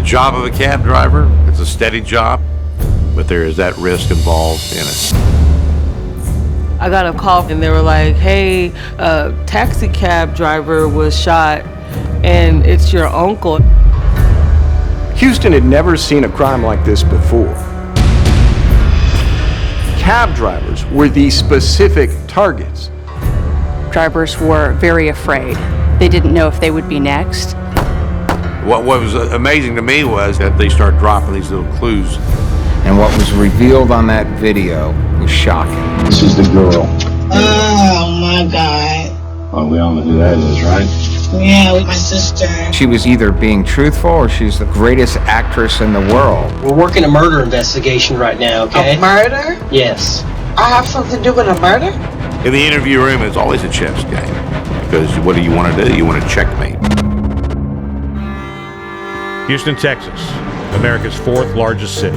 job of a cab driver, it's a steady job, but there is that risk involved in it. I got a call and they were like, hey, a taxi cab driver was shot and it's your uncle. Houston had never seen a crime like this before. Cab drivers were the specific targets. Drivers were very afraid. They didn't know if they would be next. What was amazing to me was that they start dropping these little clues. And what was revealed on that video was shocking. This is the girl. Oh my God. Well, we all know who that is, right? Yeah, with my sister. She was either being truthful or she's the greatest actress in the world. We're working a murder investigation right now, okay? A murder? Yes. I have something to do with a murder? In the interview room, it's always a chess game. Because what do you want to do? You want to checkmate. Houston, Texas, America's fourth largest city.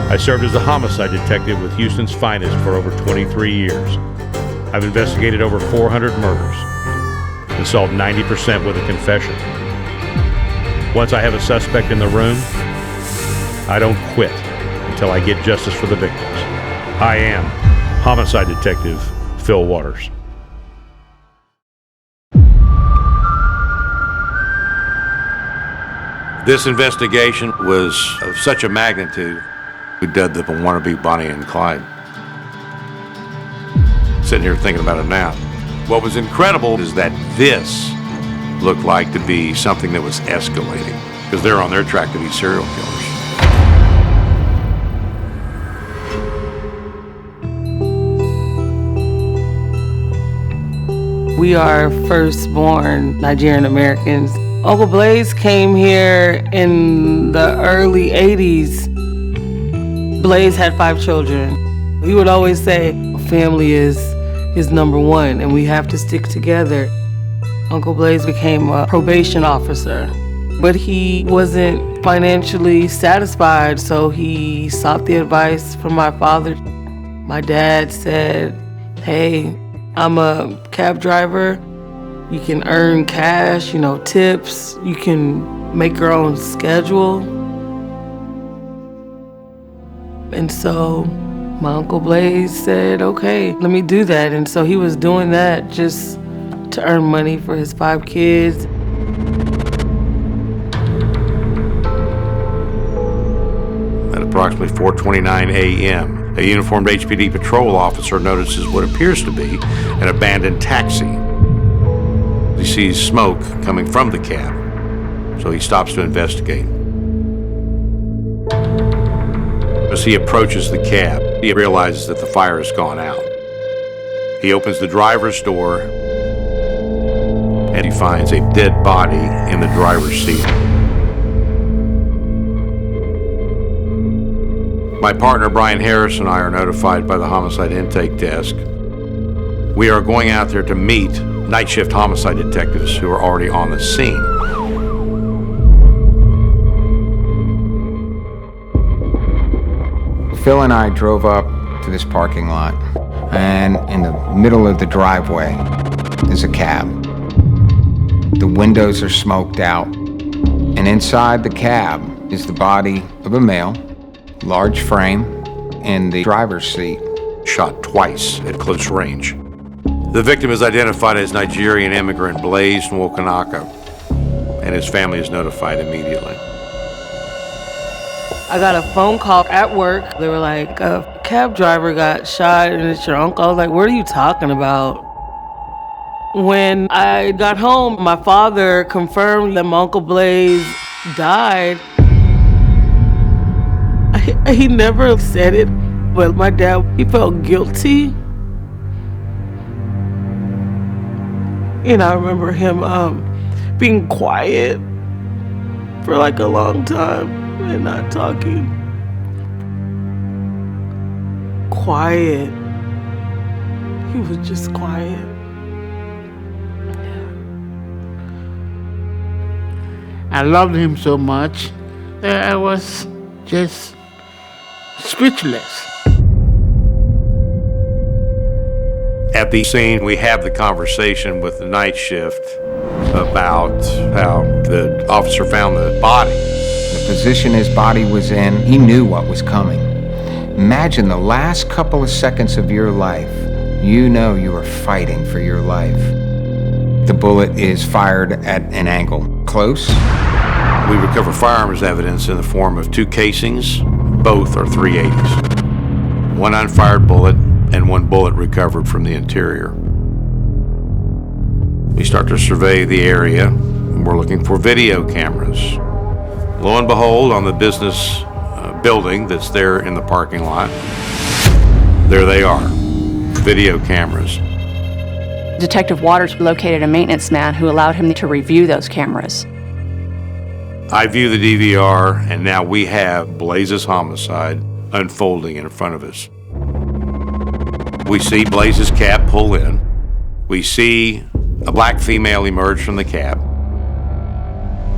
I served as a homicide detective with Houston's finest for over 23 years. I've investigated over 400 murders and solved 90% with a confession. Once I have a suspect in the room, I don't quit until I get justice for the victims. I am homicide detective Phil Waters. This investigation was of such a magnitude, we dubbed them a wannabe Bonnie and Clyde. Sitting here thinking about it now. What was incredible is that this looked like to be something that was escalating, because they're on their track to be serial killers. We are firstborn Nigerian Americans. Uncle Blaze came here in the early 80s. Blaze had 5 children. He would always say, family is number one and we have to stick together. Uncle Blaze became a probation officer, but he wasn't financially satisfied, so he sought the advice from my father. My dad said, hey, I'm a cab driver. You can earn cash, tips. You can make your own schedule. And so my Uncle Blaze said, okay, let me do that. And so he was doing that just to earn money for his 5 kids. At approximately 4:29 a.m., a uniformed HPD patrol officer notices what appears to be an abandoned taxi. He sees smoke coming from the cab, so he stops to investigate. As he approaches the cab, he realizes that the fire has gone out. He opens the driver's door, and he finds a dead body in the driver's seat. My partner, Brian Harris, and I are notified by the homicide intake desk. We are going out there to meet night shift homicide detectives who are already on the scene. Phil and I drove up to this parking lot, and in the middle of the driveway is a cab. The windows are smoked out, and inside the cab is the body of a male, large frame, in the driver's seat. Shot twice at close range. The victim is identified as Nigerian immigrant Blaze Nwokonaka, and his family is notified immediately. I got a phone call at work. They were like, a cab driver got shot and it's your uncle. I was like, what are you talking about? When I got home, my father confirmed that my Uncle Blaze died. He never said it, but my dad, he felt guilty. And I remember him being quiet for like a long time and not talking. Quiet. He was just quiet. I loved him so much that I was just speechless. At the scene, we have the conversation with the night shift about how the officer found the body. the position his body was in, he knew what was coming. Imagine the last couple of seconds of your life. You know you are fighting for your life. The bullet is fired at an angle. Close. We recover firearms evidence in the form of 2 casings. Both are .380s. 1 unfired bullet and 1 bullet recovered from the interior. We start to survey the area, and we're looking for video cameras. Lo and behold, on the business building that's there in the parking lot, there they are, video cameras. Detective Waters located a maintenance man who allowed him to review those cameras. I view the DVR, and now we have Blaze's homicide unfolding in front of us. We see Blaze's cab pull in. We see a black female emerge from the cab,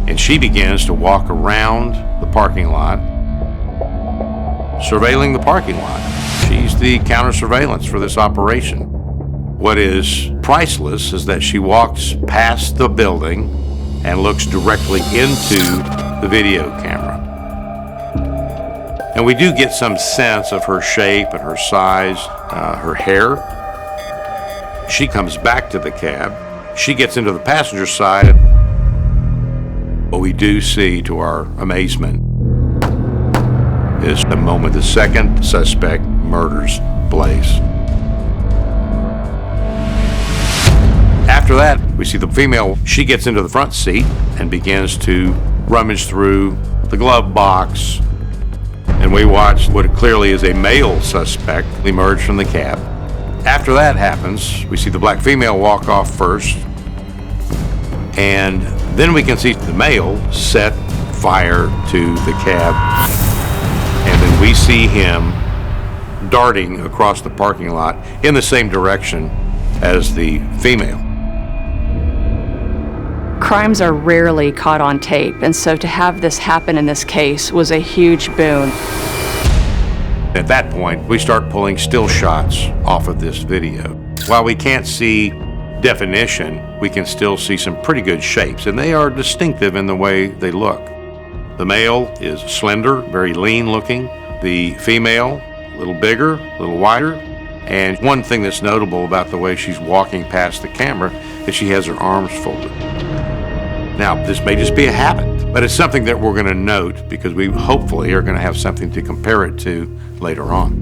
and she begins to walk around the parking lot, surveilling the parking lot. She's the counter surveillance for this operation. What is priceless is that she walks past the building and looks directly into the video camera. And we do get some sense of her shape and her size, her hair. She comes back to the cab. She gets into the passenger side. What we do see, to our amazement, is the moment the second suspect murders Blaze. After that, we see the female. She gets into the front seat and begins to rummage through the glove box. And we watch what clearly is a male suspect emerge from the cab. After that happens, we see the black female walk off first. And then we can see the male set fire to the cab. And then we see him darting across the parking lot in the same direction as the female. Crimes are rarely caught on tape, and so to have this happen in this case was a huge boon. At that point, we start pulling still shots off of this video. While we can't see definition, we can still see some pretty good shapes, and they are distinctive in the way they look. The male is slender, very lean looking. The female, a little bigger, a little wider. And one thing that's notable about the way she's walking past the camera is she has her arms folded. Now, this may just be a habit, but it's something that we're going to note because we hopefully are going to have something to compare it to later on.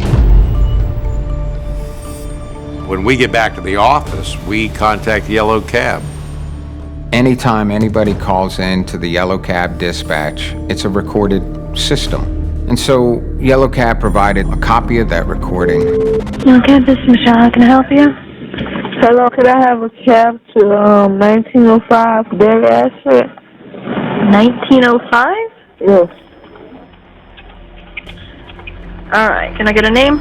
When we get back to the office, we contact Yellow Cab. Anytime anybody calls in to the Yellow Cab dispatch, it's a recorded system. And so Yellow Cab provided a copy of that recording. Yellow Cab, this is Michelle. How can I help you? Hello, could I have a cab to 1905 Dairy Ashford? 1905? Yes. All right. Can I get a name?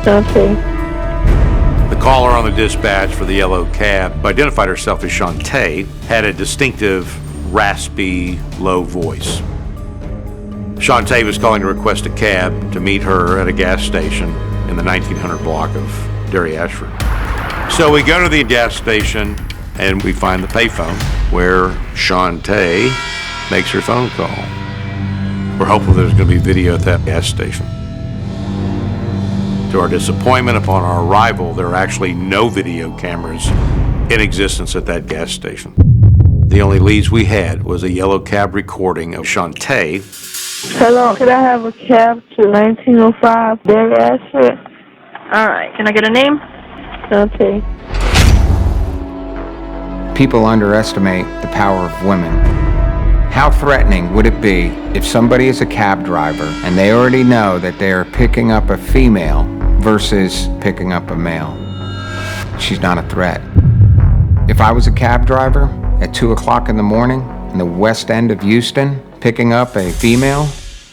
Okay. The caller on the dispatch for the Yellow Cab identified herself as Shantae, had a distinctive, raspy, low voice. Shantae was calling to request a cab to meet her at a gas station in the 1900 block of Dairy Ashford. So we go to the gas station and we find the payphone where Shantae makes her phone call. We're hopeful there's going to be video at that gas station. To our disappointment, upon our arrival, there are actually no video cameras in existence at that gas station. The only leads we had was a Yellow Cab recording of Shantae. Hello, could I have a cab to 1905 Dairy Ashford? All right. Can I get a name? Okay. People underestimate the power of women. How threatening would it be if somebody is a cab driver and they already know that they are picking up a female versus picking up a male? She's not a threat. If I was a cab driver at 2 o'clock in the morning in the west end of Houston, picking up a female,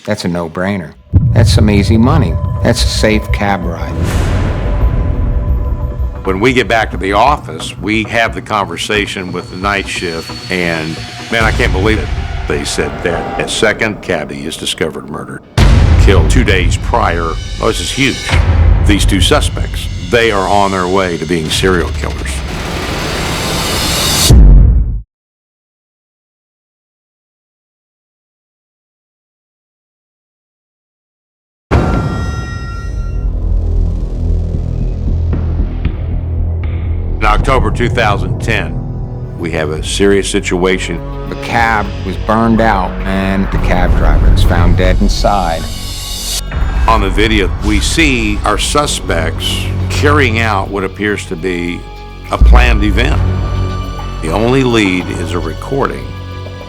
that's a no-brainer. That's some easy money. That's a safe cab ride. When we get back to the office, we have the conversation with the night shift, and man, I can't believe it. They said that a second cabbie is discovered murdered, killed 2 days prior. Oh, this is huge. These 2 suspects, they are on their way to being serial killers. In October 2010, we have a serious situation. The cab was burned out and the cab driver was found dead inside. On the video, we see our suspects carrying out what appears to be a planned event. The only lead is a recording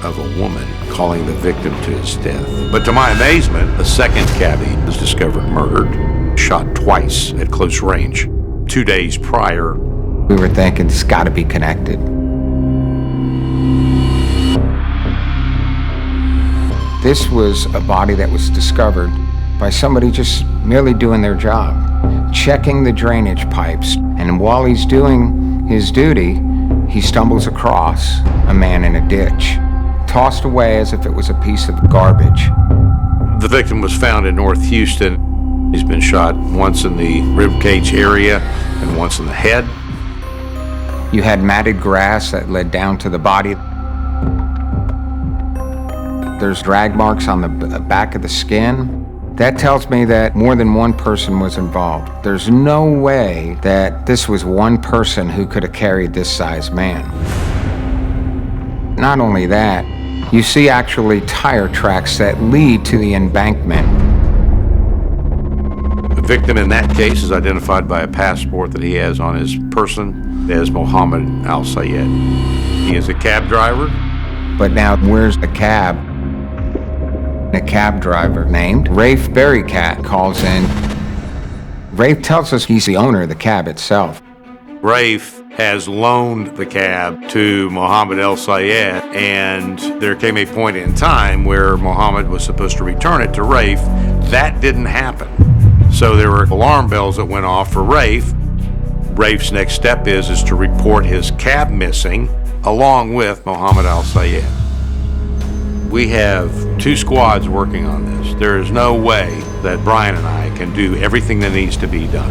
of a woman calling the victim to his death. But to my amazement, a second cabbie was discovered murdered, shot twice at close range. 2 days prior, we were thinking it's got to be connected. This was a body that was discovered by somebody just merely doing their job, checking the drainage pipes. And while he's doing his duty, he stumbles across a man in a ditch, tossed away as if it was a piece of garbage. The victim was found in North Houston. He's been shot once in the ribcage area and once in the head. You had matted grass that led down to the body. There's drag marks on the back of the skin. That tells me that more than one person was involved. There's no way that this was one person who could have carried this size man. Not only that, you see actually tire tracks that lead to the embankment. The victim in that case is identified by a passport that he has on his person as Mohammed Al-Sayed. He is a cab driver. But now where's the cab? A cab driver named Rafe Berrycat calls in. Rafe tells us he's the owner of the cab itself. Rafe has loaned the cab to Mohammed El-Sayed, and there came a point in time where Mohammed was supposed to return it to Rafe. That didn't happen. So there were alarm bells that went off for Rafe. Rafe's next step is to report his cab missing along with Mohammed Al-Sayed. We have 2 squads working on this. There is no way that Brian and I can do everything that needs to be done.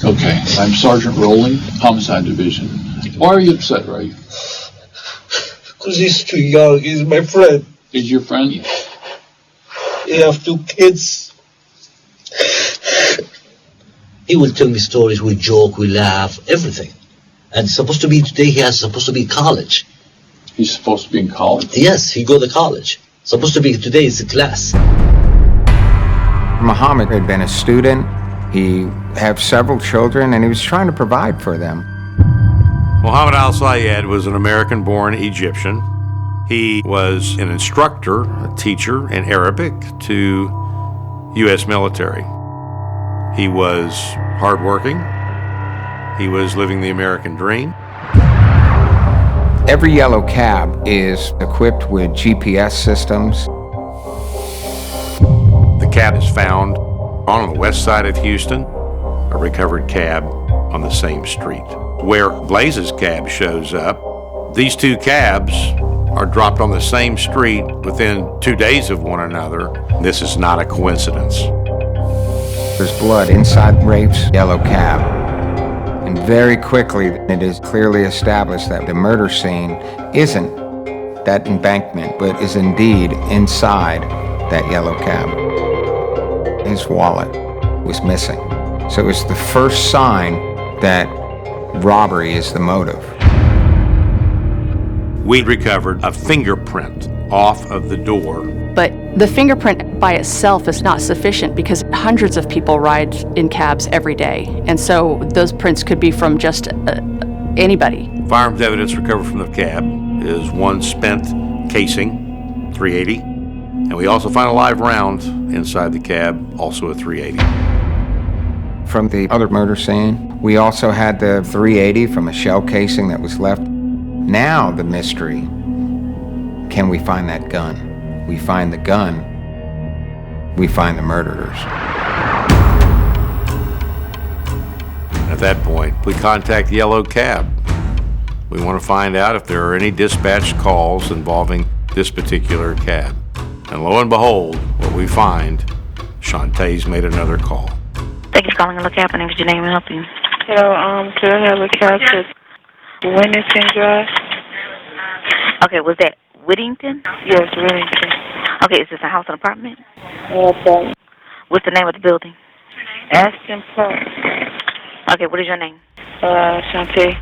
Okay, I'm Sergeant Rowling, Homicide Division. Why are you upset, Ray? Because he's too young. He's my friend. He's your friend? We have 2 kids. He will tell me stories, we joke, we laugh, everything. And supposed to be today, he is supposed to be in college. He's supposed to be in college? Yes, he go to college. Supposed to be today is a class. Muhammad had been a student. He had several children, and he was trying to provide for them. Mohammed Al-Sayed was an American-born Egyptian. He was an instructor, a teacher in Arabic to U.S. military. He was hardworking. He was living the American dream. Every yellow cab is equipped with GPS systems. The cab is found on the west side of Houston, a recovered cab on the same street. Where Blaze's cab shows up, these 2 cabs are dropped on the same street within 2 days of one another. This is not a coincidence. There's blood inside Rafe's yellow cab. And very quickly, it is clearly established that the murder scene isn't that embankment, but is indeed inside that yellow cab. His wallet was missing. So it was the first sign that robbery is the motive. We recovered a fingerprint off of the door. But the fingerprint by itself is not sufficient because hundreds of people ride in cabs every day. And so those prints could be from just anybody. Firearms evidence recovered from the cab is 1 spent casing, .380. And we also find a live round inside the cab, also a .380. From the other murder scene, we also had the .380 from a shell casing that was left. Now the mystery, can we find that gun? We find the gun, we find the murderers. At that point, we contact the yellow cab. We want to find out if there are any dispatch calls involving this particular cab. And lo and behold, what we find, Shantae's made another call. Thank you for calling a look happening. Could your name and help you? Hello, could I have a cab to Whittington Drive? Okay, was that Whittington? Yes, Whittington. Okay, is this a house and apartment? Okay. What's the name of the building? Aston Park. Okay, what is your name? Shantae.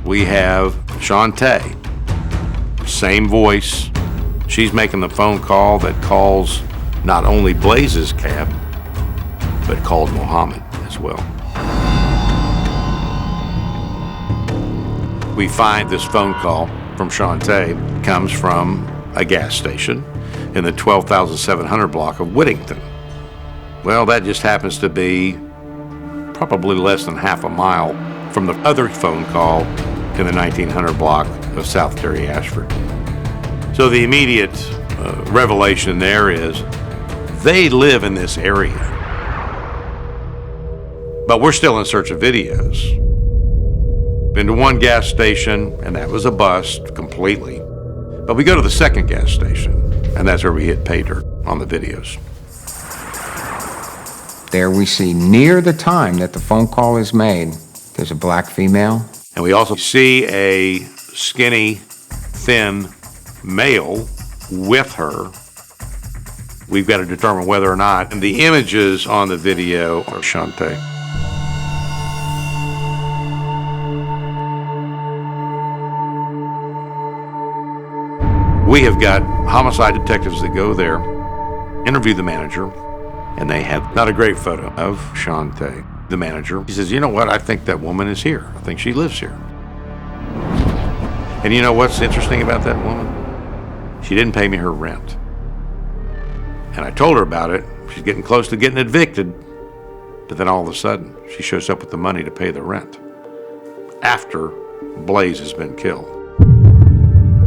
We have Shantae. Same voice. She's making the phone call that calls not only Blaze's cab, but called Mohammed as well. We find this phone call from Shantae comes from a gas station in the 12,700 block of Whittington. Well, that just happens to be probably less than half a mile from the other phone call in the 1900 block of South Terry Ashford. So the immediate revelation there is they live in this area. But we're still in search of videos. Been to one gas station, and that was a bust completely. But we go to the second gas station, and that's where we hit pay dirt on the videos. There we see near the time that the phone call is made, there's a black female. And we also see a skinny, thin male with her. We've got to determine whether or not, and the images on the video are Shantae. We have got homicide detectives that go there, interview the manager, and they have not a great photo of Shantae, the manager. He says, you know what, I think that woman is here. I think she lives here. And you know what's interesting about that woman? She didn't pay me her rent. And I told her about it. She's getting close to getting evicted. But then all of a sudden, she shows up with the money to pay the rent after Blaze has been killed.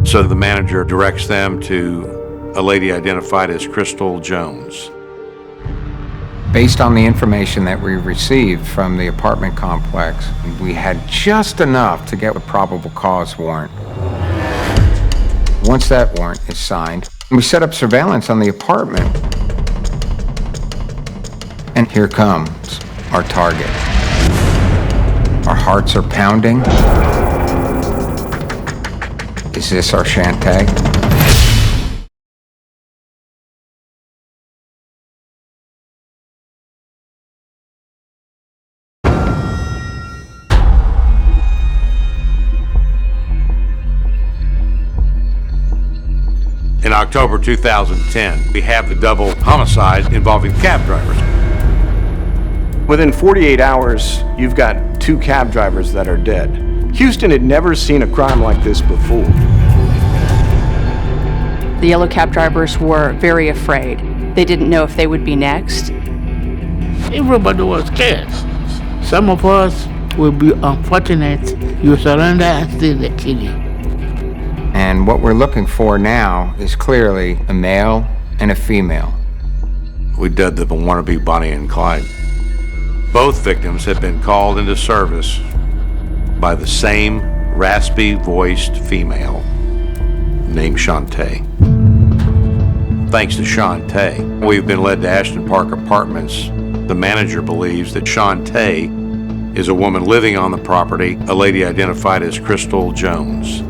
So the manager directs them to a lady identified as Crystal Jones. Based on the information that we received from the apartment complex, we had just enough to get a probable cause warrant. Once that warrant is signed, we set up surveillance on the apartment. And here comes our target. Our hearts are pounding. Is this our Shantae? In October 2010, we have the double homicide involving cab drivers. Within 48 hours, you've got 2 cab drivers that are dead. Houston had never seen a crime like this before. The yellow cab drivers were very afraid. They didn't know if they would be next. Everybody was scared. Some of us will be unfortunate. You surrender and still they kill you. And what we're looking for now is clearly a male and a female. We dubbed them wannabe Bonnie and Clyde. Both victims had been called into service by the same raspy-voiced female named Shantae. Thanks to Shantae, we've been led to Ashton Park Apartments. The manager believes that Shantae is a woman living on the property, a lady identified as Crystal Jones.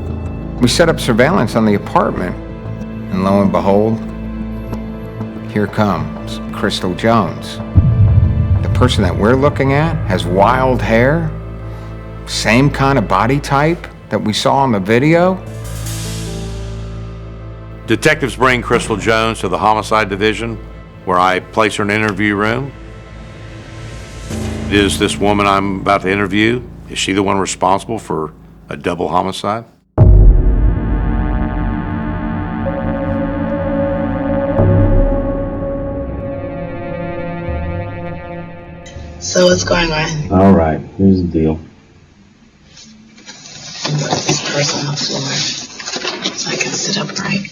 We set up surveillance on the apartment, and lo and behold, here comes Crystal Jones. The person that we're looking at has wild hair, same kind of body type that we saw in the video. Detectives bring Crystal Jones to the homicide division, where I place her in an interview room. Is this woman I'm about to interview, is she the one responsible for a double homicide? So what's going on? All right, here's the deal. Put this person on the floor so I can sit upright.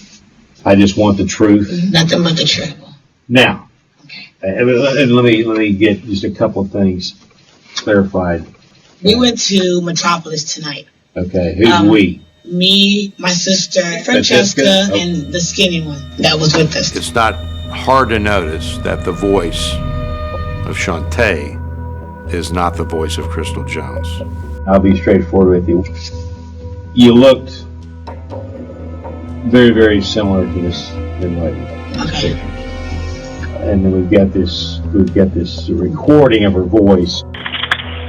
I just want the truth. Nothing but the truth. Now, and let me get just a couple of things clarified. We went to Metropolis tonight. Okay, who's we? Me, my sister, Francesca, and the skinny one that was with us. It's not hard to notice that the voice of Shantae is not the voice of Crystal Jones. I'll be straightforward with you. You looked very, very similar to this young lady. Okay. and then we've got this recording of her voice.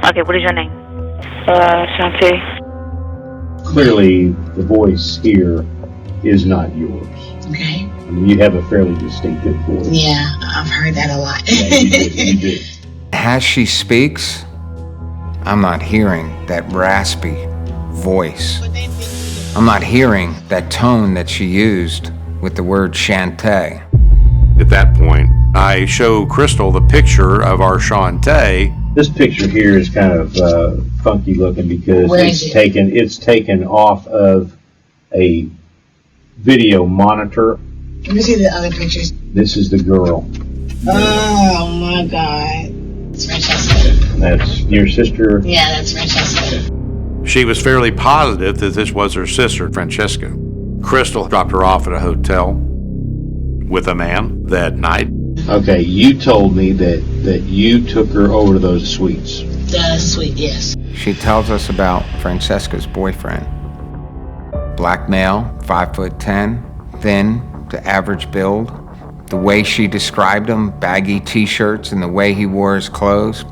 Okay, what is your name? Shantae. Clearly, the voice here is not yours. Okay. I mean, you have a fairly distinctive voice. Yeah, I've heard that a lot. Yeah, you do. As she speaks, I'm not hearing that raspy voice. I'm not hearing that tone that she used with the word Shantae. At that point, I show Crystal the picture of our Shantae. This picture here is kind of funky looking because it's taken off of a video monitor. Let me see the other pictures. This is the girl. Oh my God. It's Francesca. That's your sister? Yeah, that's Francesca. She was fairly positive that this was her sister, Francesca. Crystal dropped her off at a hotel with a man that night. Okay, you told me that you took her over to those suites. The suite, yes. She tells us about Francesca's boyfriend. Black male, 5'10", thin to average build. The way she described him, baggy t-shirts and the way he wore his clothes,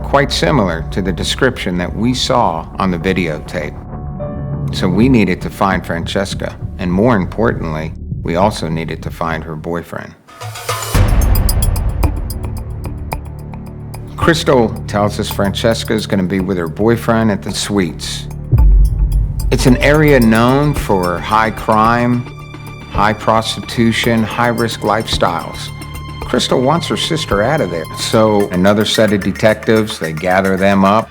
quite similar to the description that we saw on the videotape. So we needed to find Francesca, and more importantly, we also needed to find her boyfriend. Crystal tells us Francesca is going to be with her boyfriend at the suites. It's an area known for high crime, high prostitution, high-risk lifestyles. Crystal wants her sister out of there. So another set of detectives, they gather them up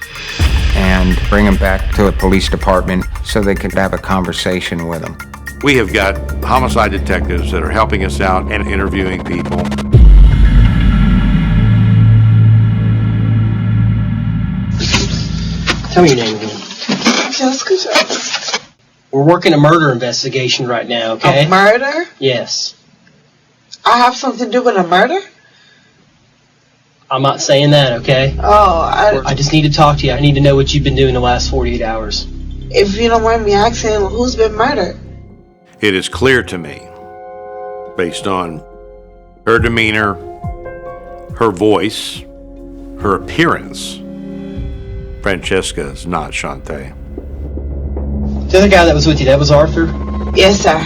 and bring them back to the police department so they could have a conversation with them. We have got homicide detectives that are helping us out and interviewing people. Tell me your name again. Jessica. We're working a murder investigation right now, okay? A murder? Yes. I have something to do with a murder? I'm not saying that, okay? Oh, I just need to talk to you. I need to know what you've been doing the last 48 hours. If you don't mind me asking, who's been murdered? It is clear to me, based on her demeanor, her voice, her appearance, Francesca is not Shantae. The other guy that was with you, that was Arthur? Yes, sir.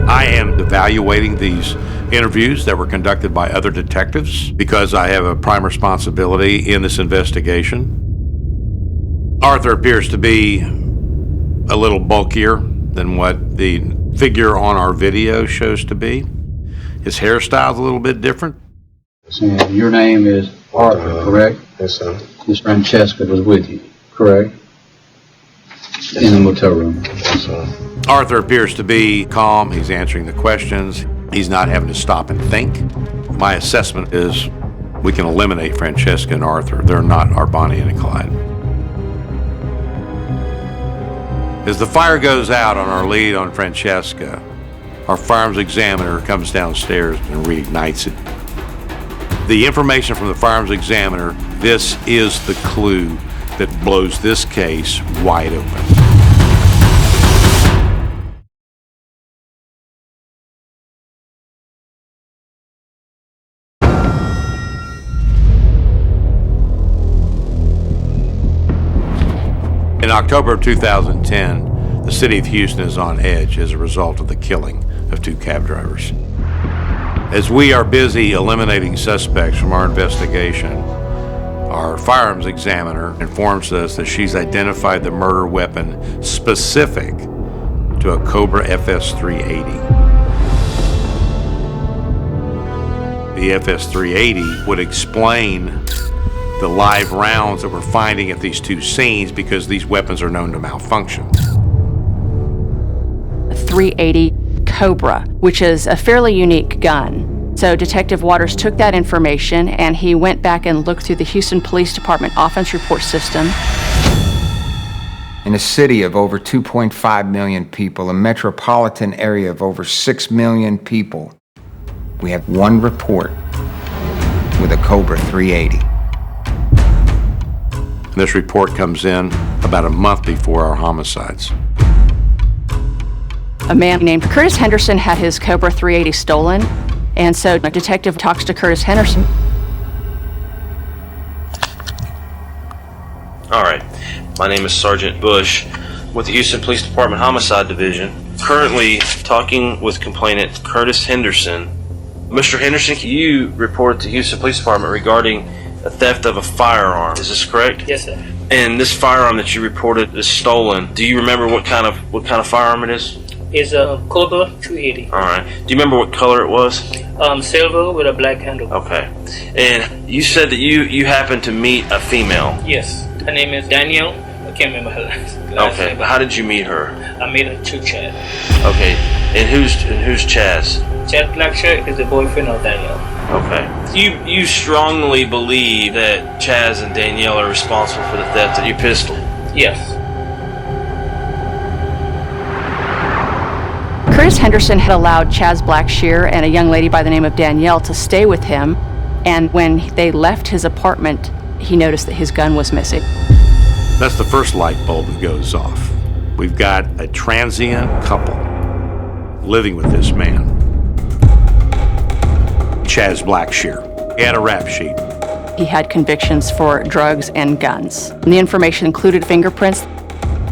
I am evaluating these interviews that were conducted by other detectives because I have a prime responsibility in this investigation. Arthur appears to be a little bulkier than what the figure on our video shows to be. His hairstyle's a little bit different. Your name is Arthur, correct? Yes, sir. Miss Francesca was with you, correct? In the motel room. Yes, sir. Arthur appears to be calm. He's answering the questions. He's not having to stop and think. My assessment is we can eliminate Francesca and Arthur. They're not our Bonnie and Clyde. As the fire goes out on our lead on Francesca, our firearms examiner comes downstairs and reignites it. The information from the firearms examiner, this is the clue that blows this case wide open. In October of 2010, the city of Houston is on edge as a result of the killing of 2 cab drivers. As we are busy eliminating suspects from our investigation, our firearms examiner informs us that she's identified the murder weapon specific to a Cobra FS-380. The FS-380 would explain the live rounds that we're finding at these 2 scenes because these weapons are known to malfunction. A 380 Cobra, which is a fairly unique gun. So Detective Waters took that information and he went back and looked through the Houston Police Department offense report system. In a city of over 2.5 million people, a metropolitan area of over 6 million people, we have one report with a Cobra 380. This report comes in about a month before our homicides. A man named Curtis Henderson had his Cobra 380 stolen, and so a detective talks to Curtis Henderson. All right, my name is Sergeant Bush with the Houston Police Department Homicide Division. Currently talking with complainant Curtis Henderson. Mr. Henderson, you reported to Houston Police Department regarding a theft of a firearm. Is this correct? Yes, sir. And this firearm that you reported is stolen. Do you remember what kind of firearm it is? It's a Cobra 280. All right. Do you remember what color it was? Silver with a black handle. Okay. And you said that you happened to meet a female. Yes. Her name is Danielle. I can't remember her last name. How did you meet her? I met her through Chad. Okay. And who's Chaz? Chad Blackshirt is the boyfriend of Danielle. Okay. You strongly believe that Chaz and Danielle are responsible for the theft of your pistol? Yes. Curtis Henderson had allowed Chaz Blackshear and a young lady by the name of Danielle to stay with him, and when they left his apartment, he noticed that his gun was missing. That's the first light bulb that goes off. We've got a transient couple living with this man, Chaz Blackshear. He had a rap sheet. He had convictions for drugs and guns. And the information included fingerprints.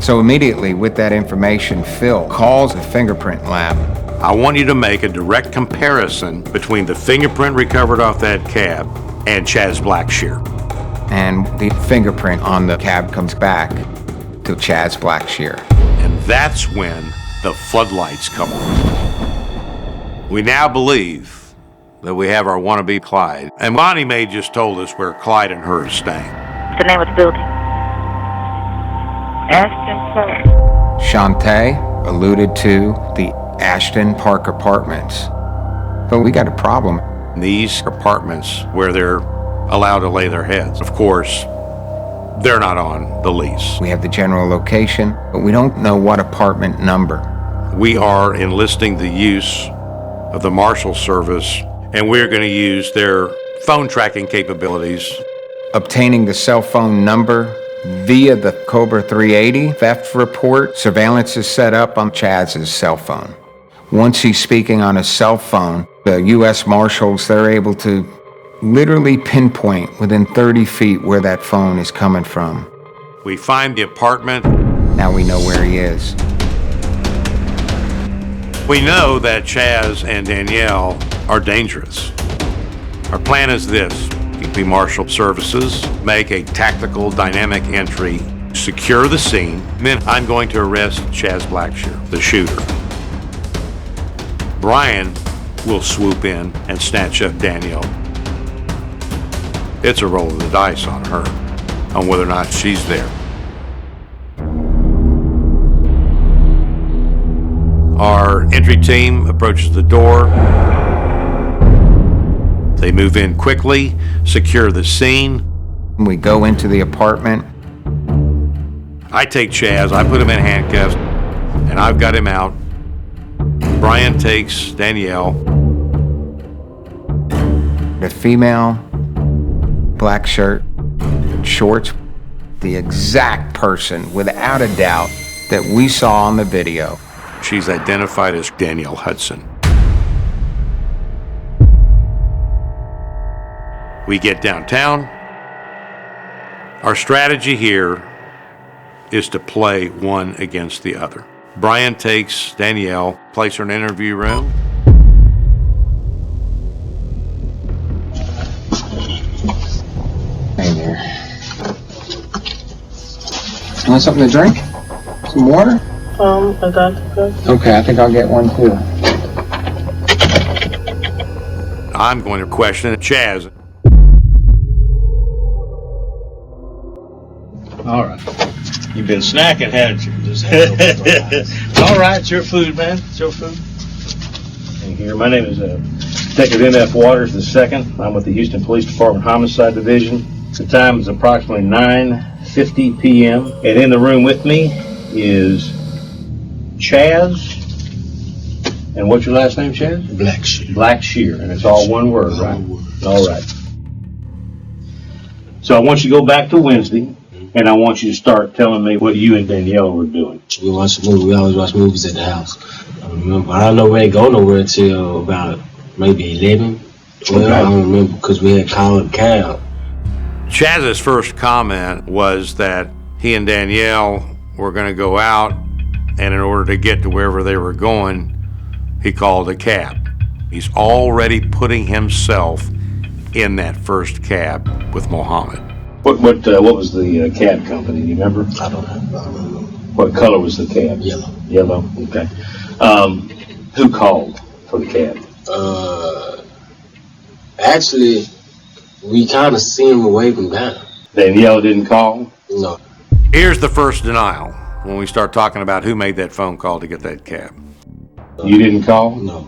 So immediately with that information, Phil calls the fingerprint lab. I want you to make a direct comparison between the fingerprint recovered off that cab and Chaz Blackshear. And the fingerprint on the cab comes back to Chaz Blackshear. And that's when the floodlights come on. We now believe that we have our wannabe Clyde. And Bonnie Mae just told us where Clyde and her are staying. The name of the building? Ashton Park. Shantae alluded to the Ashton Park Apartments. But we got a problem. These apartments where they're allowed to lay their heads, of course, they're not on the lease. We have the general location, but we don't know what apartment number. We are enlisting the use of the Marshal Service, and we're going to use their phone tracking capabilities. Obtaining the cell phone number via the Cobra 380 theft report, surveillance is set up on Chaz's cell phone. Once he's speaking on his cell phone, the U.S. Marshals, they're able to literally pinpoint within 30 feet where that phone is coming from. We find the apartment. Now we know where he is. We know that Chaz and Danielle are dangerous. Our plan is this: the Marshal Services make a tactical dynamic entry, secure the scene, then I'm going to arrest Chaz Blackshear, the shooter. Brian will swoop in and snatch up Danielle. It's a roll of the dice on her, on whether or not she's there. Our entry team approaches the door. They move in quickly, secure the scene. We go into the apartment. I take Chaz, I put him in handcuffs, and I've got him out. Brian takes Danielle. The female, black shirt, shorts, the exact person, without a doubt, that we saw on the video. She's identified as Danielle Hudson. We get downtown. Our strategy here is to play one against the other. Brian takes Danielle, places her in an interview room. Hey there. You want something to drink? Some water? I got it. Okay, I think I'll get one too. I'm going to question Chaz. All right. You've been snacking, haven't you? All right, it's your food, man. It's your food. And here, my name is Detective M.F. Waters II. I'm with the Houston Police Department Homicide Division. The time is approximately 9:50 p.m. And in the room with me is Chaz. And what's your last name, Chaz? Blackshear. Blackshear. And it's all one word, right? All right. So I want you to go back to Wednesday. And I want you to start telling me what you and Danielle were doing. We watch a movie. We always watch movies at the house. remember. I don't know we ain't go nowhere until about maybe 11, 12. Okay. I don't remember because we had called a cab. Chaz's first comment was that he and Danielle were going to go out, and in order to get to wherever they were going, he called a cab. He's already putting himself in that first cab with Mohammed. What was the cab company? Do you remember? I don't know. What color was the cab? Yellow. Yellow. Okay. Who called for the cab? Actually, we kind of seen him wave him down. Danielle didn't call? No. Here's the first denial when we start talking about who made that phone call to get that cab. You didn't call? No.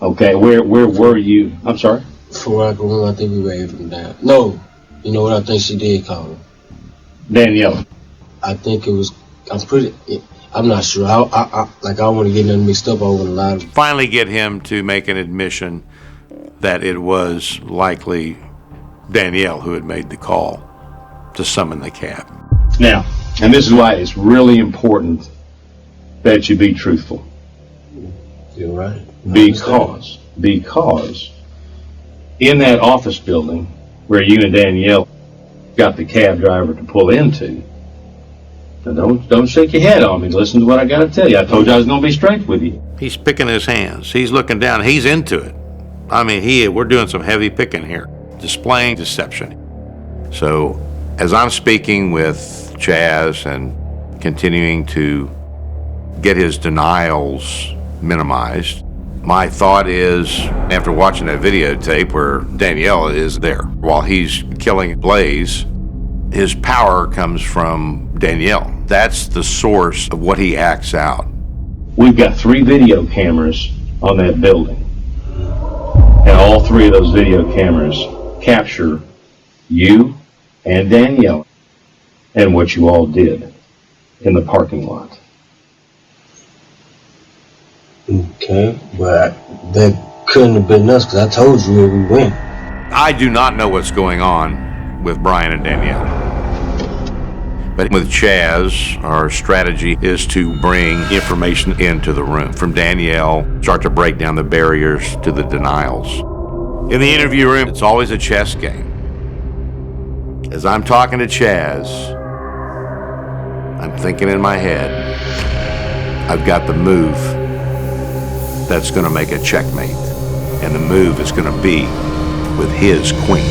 Okay, where were you? I'm sorry? For what I can remember, I think we waved him down. No. You know what? I think she did call him. Danielle. I think it was, I'm not sure. I don't want to get nothing mixed up over a lot of. Finally get him to make an admission that it was likely Danielle who had made the call to summon the cab. Now, and this is why it's really important that you be truthful. You're right. Because in that office building where you and Danielle got the cab driver to pull into, now don't shake your head on me. Listen to what I got to tell you. I told you I was going to be straight with you. He's picking his hands. He's looking down. He's into it. I mean, we're doing some heavy picking here, displaying deception. So as I'm speaking with Chaz and continuing to get his denials minimized, my thought is, after watching that videotape where Danielle is there while he's killing Blaze, his power comes from Danielle. That's the source of what he acts out. We've got 3 video cameras on that building. And all 3 of those video cameras capture you and Danielle and what you all did in the parking lot. Okay, but that couldn't have been us because I told you where we went. I do not know what's going on with Brian and Danielle. But with Chaz, our strategy is to bring information into the room from Danielle, start to break down the barriers to the denials. In the interview room, it's always a chess game. As I'm talking to Chaz, I'm thinking in my head, I've got the move that's going to make a checkmate, and the move is going to be with his queen.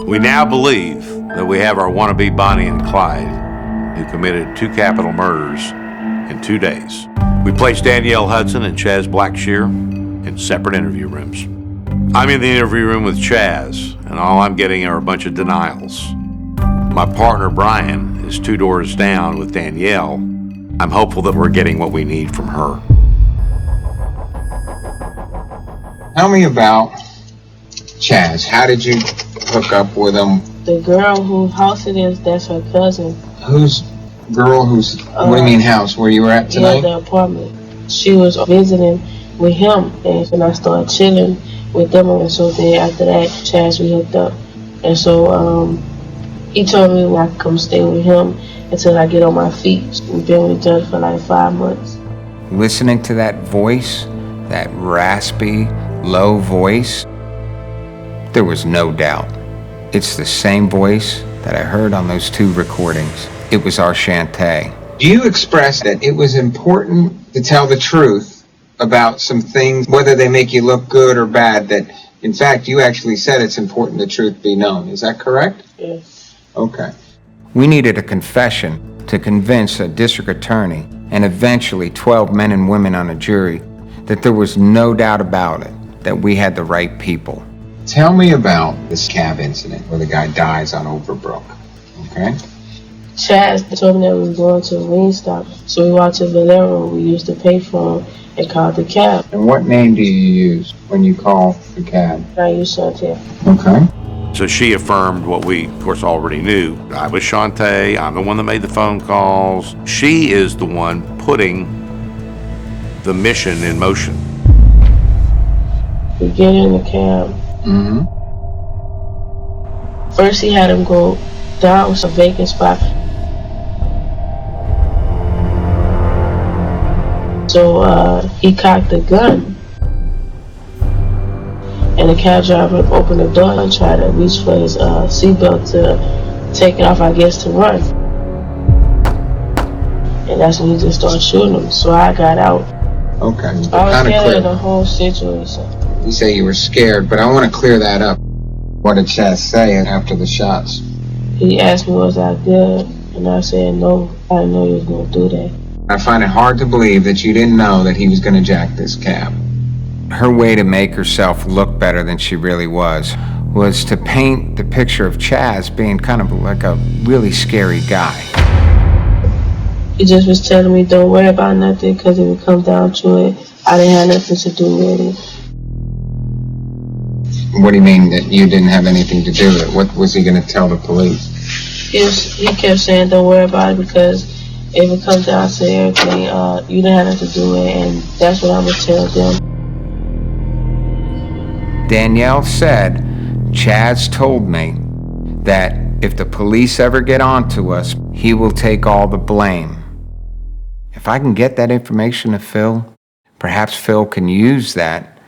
We now believe that we have our wannabe Bonnie and Clyde, who committed 2 capital murders in 2 days. We placed Danielle Hudson and Chaz Blackshear in separate interview rooms. I'm in the interview room with Chaz, and all I'm getting are a bunch of denials. My partner, Brian, is 2 doors down with Danielle. I'm hopeful that we're getting what we need from her. Tell me about Chaz. How did you hook up with him? The girl whose house it is, that's her cousin. Whose girl? What do you mean house? Where you were at tonight? Yeah, the apartment. She was visiting with him, and I started chilling with them, and so then after that, Chaz, we hooked up. And so he told me I could come stay with him until I get on my feet. We've been with each other for like 5 months. Listening to that voice, that raspy, low voice, there was no doubt. It's the same voice that I heard on those 2 recordings. It was our Shantae. You expressed that it was important to tell the truth about some things, whether they make you look good or bad, that in fact you actually said it's important the truth be known. Is that correct? Yes. Okay. We needed a confession to convince a district attorney and eventually 12 men and women on a jury that there was no doubt about it, that we had the right people. Tell me about this cab incident where the guy dies on Overbrook, okay? Chaz told me that we were going to a Wingstop, so we walked to Valero. We used the payphone and called the cab. And what name do you use when you call the cab? I use Shantae. Okay. So she affirmed what we, of course, already knew. I was Shantae. I'm the one that made the phone calls. She is the one putting the mission in motion. We get in the cab, Mm-hmm. First, he had him go down with a vacant spot. So he cocked the gun. And the cab driver opened the door and tried to reach for his seatbelt to take it off, I guess, to run. And that's when he just started shooting him. So I got out. Okay. I was Kind of scared clear. of the whole situation. You say you were scared, but I want to clear that up. What did Chaz say after the shots? He asked me, was I good? And I said, no, I didn't know he was going to do that. I find it hard to believe that you didn't know that he was going to jack this cab. Her way to make herself look better than she really was to paint the picture of Chaz being kind of like a really scary guy. He just was telling me, don't worry about nothing, because if it comes down to it, I didn't have nothing to do with it. What do you mean that you didn't have anything to do with it? What was he going to tell the police? He kept saying, don't worry about it, because if it comes down to everything, you didn't have nothing to do with it, and that's what I'm going to tell them. Danielle said, Chaz told me that if the police ever get onto us, he will take all the blame. If I can get that information to Phil, perhaps Phil can use that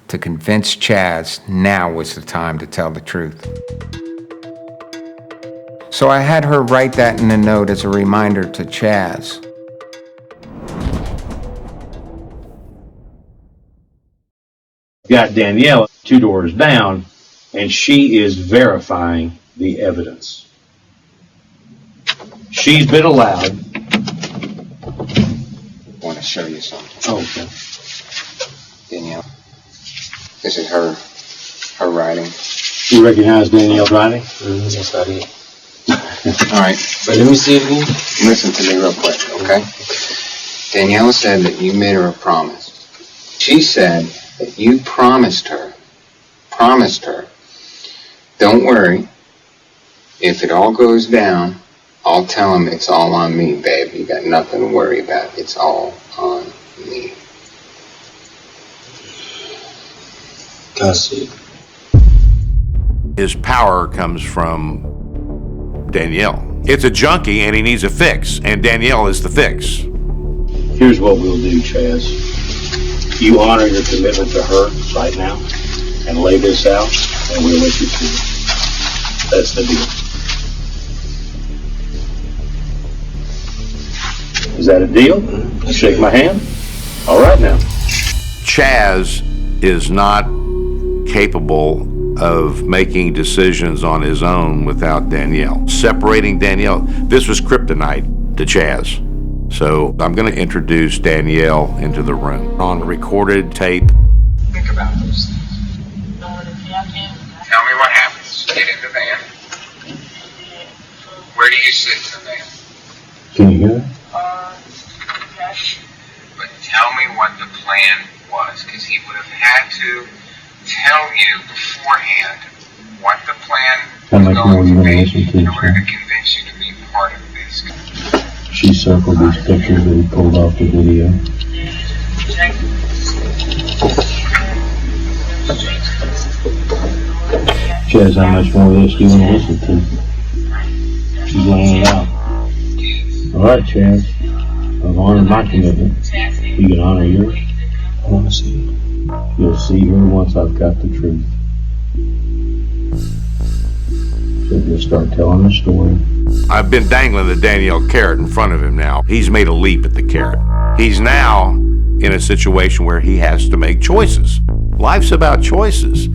to convince Chaz now was the time to tell the truth. So I had her write that in a note as a reminder to Chaz. Got Danielle 2 doors down, and she is verifying the evidence. She's been allowed. I want to show you something. Okay. Danielle, this is her writing. You recognize Danielle's writing? That's not it. All right. But let me see it again. Listen to me real quick, okay? Danielle said that you made her a promise. She said that you promised her, don't worry, if it all goes down, I'll tell him it's all on me, babe. You got nothing to worry about. It's all on me. That's it. His power comes from Danielle. It's a junkie and he needs a fix, and Danielle is the fix. Here's what we'll do, Chaz. You honor your commitment to her right now and lay this out, and we'll let you through. That's the deal. Is that a deal? Shake my hand? All right now. Chaz is not capable of making decisions on his own without Danielle. Separating Danielle, this was kryptonite to Chaz. So I'm going to introduce Danielle into the room on recorded tape. Think about those things. Tell me what happens. Get in the van. Where do you sit in the van? Can you hear her? But tell me what the plan was, because he would have had to tell you beforehand what the plan was going to be in order to convince you to be part of this. She circled these pictures that he pulled off the video. Chaz, how much more of this do you want to listen to? She's laying it out. All right, Chaz. I've honored my commitment. You can honor yours. I want to see it. You'll see her once I've got the truth. So just start telling her story. I've been dangling the Danielle carrot in front of him now. He's made a leap at the carrot. He's now in a situation where he has to make choices. Life's about choices.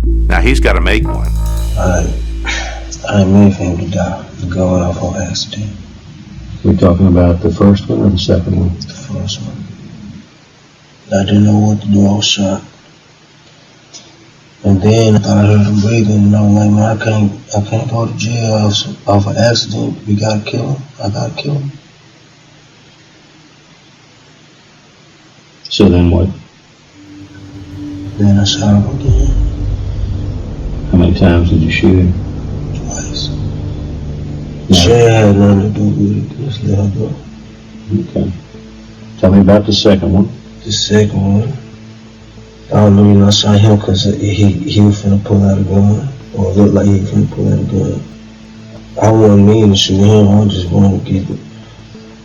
Now he's got to make one. I didn't mean for him to die. Going off on accident. We're talking about the first one or the second one? The first one. I didn't know what to do. I was shocked. And then I thought I heard him breathing, and I was like, man, I can't go to jail off an accident. We gotta kill him. I gotta kill him. So then what? Then I shot him again. How many times did you shoot him? Twice. She had nothing to do with it. Just let her go. Okay. Tell me about the second one. The second one, I don't know, I shot him because he was finna pull out a gun, or looked like he was finna pull out a gun. I wasn't mean to shoot him, I just wanted to get it.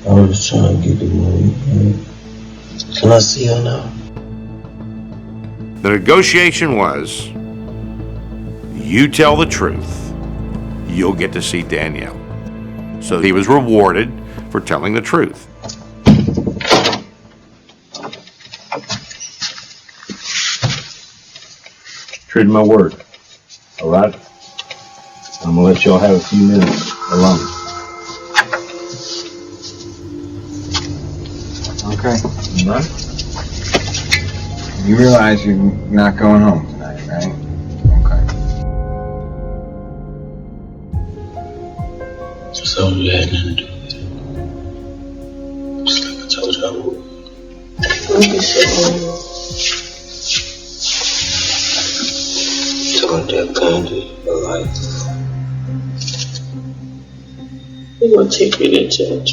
I was just trying to get the money. Can I see her now? The negotiation was, you tell the truth, you'll get to see Danielle. So he was rewarded for telling the truth. True to my word. All right? I'm gonna let y'all have a few minutes alone. Okay. All right? You realize you're not going home tonight, right? Okay. So you had nothing to do with it. Just like I told you I would. Turned that candy alive. You're gonna take me to church.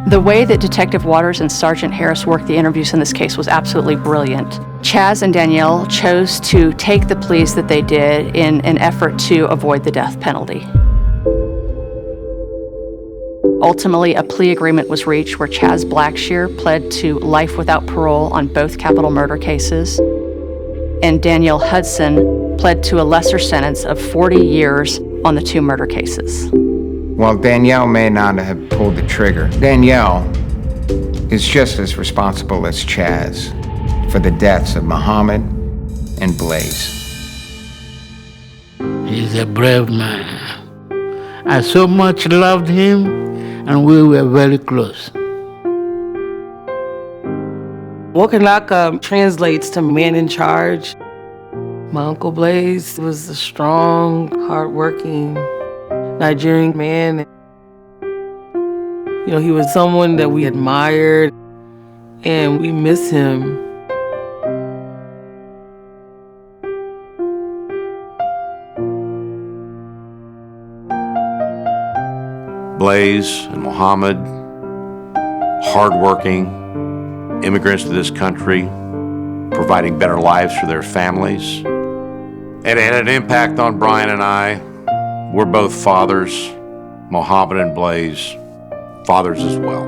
The way that Detective Waters and Sergeant Harris worked the interviews in this case was absolutely brilliant. Chaz and Danielle chose to take the pleas that they did in an effort to avoid the death penalty. Ultimately, a plea agreement was reached where Chaz Blackshear pled to life without parole on both capital murder cases, and Danielle Hudson pled to a lesser sentence of 40 years on the 2 murder cases. While Danielle may not have pulled the trigger, Danielle is just as responsible as Chaz for the deaths of Muhammad and Blaze. He's a brave man. I so much loved him, and we were very close. Wokanaka translates to man in charge. My Uncle Blaze was a strong, hardworking Nigerian man. You know, he was someone that we admired, and we miss him. Blaze and Muhammad, hardworking immigrants to this country, providing better lives for their families. It had an impact on Brian and I. We're both fathers, Muhammad and Blaze, fathers as well.